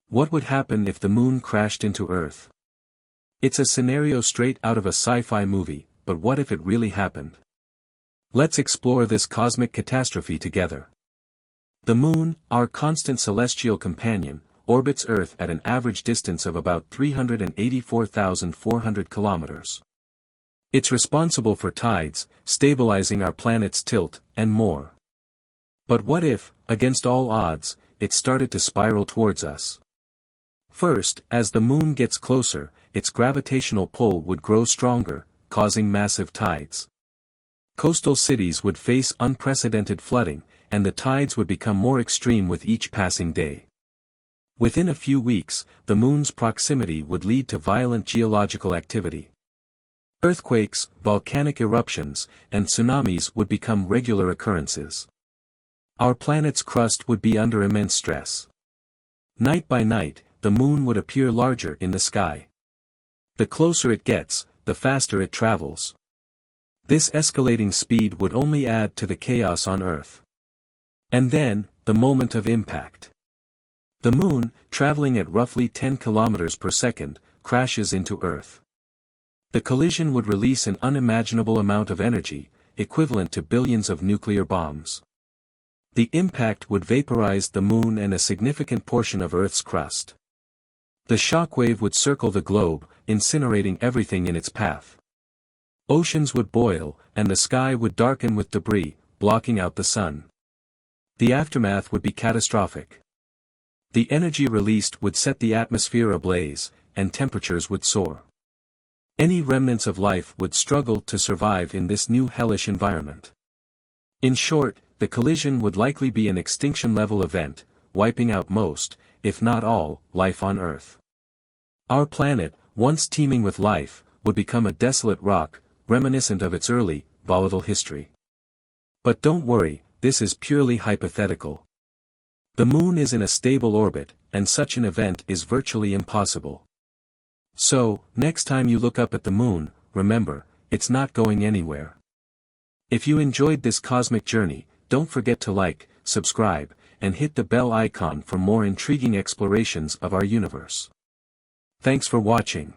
What would happen if the moon crashed into Earth? It's a scenario straight out of a sci-fi movie, but what if it really happened? Let's explore this cosmic catastrophe together. The moon, our constant celestial companion, orbits Earth at an average distance of about 384,400 kilometers. It's responsible for tides, stabilizing our planet's tilt, and more. But what if, against all odds, it started to spiral towards us? First, as the moon gets closer, its gravitational pull would grow stronger, causing massive tides. Coastal cities would face unprecedented flooding, and the tides would become more extreme with each passing day. Within a few weeks, the moon's proximity would lead to violent geological activity. Earthquakes, volcanic eruptions, and tsunamis would become regular occurrences. Our planet's crust would be under immense stress. Night by night, the moon would appear larger in the sky. The closer it gets, the faster it travels. This escalating speed would only add to the chaos on Earth. And then, the moment of impact. The moon, traveling at roughly 10 kilometers per second, crashes into Earth. The collision would release an unimaginable amount of energy, equivalent to billions of nuclear bombs. The impact would vaporize the moon and a significant portion of Earth's crust. The shockwave would circle the globe, incinerating everything in its path. Oceans would boil, and the sky would darken with debris, blocking out the sun. The aftermath would be catastrophic. The energy released would set the atmosphere ablaze, and temperatures would soar. Any remnants of life would struggle to survive in this new hellish environment. In short, the collision would likely be an extinction-level event, wiping out most, if not all, life on Earth. Our planet, once teeming with life, would become a desolate rock, reminiscent of its early, volatile history. But don't worry, this is purely hypothetical. The moon is in a stable orbit, and such an event is virtually impossible. So, next time you look up at the moon, remember, it's not going anywhere. If you enjoyed this cosmic journey, don't forget to like, subscribe, and hit the bell icon for more intriguing explorations of our universe. Thanks for watching.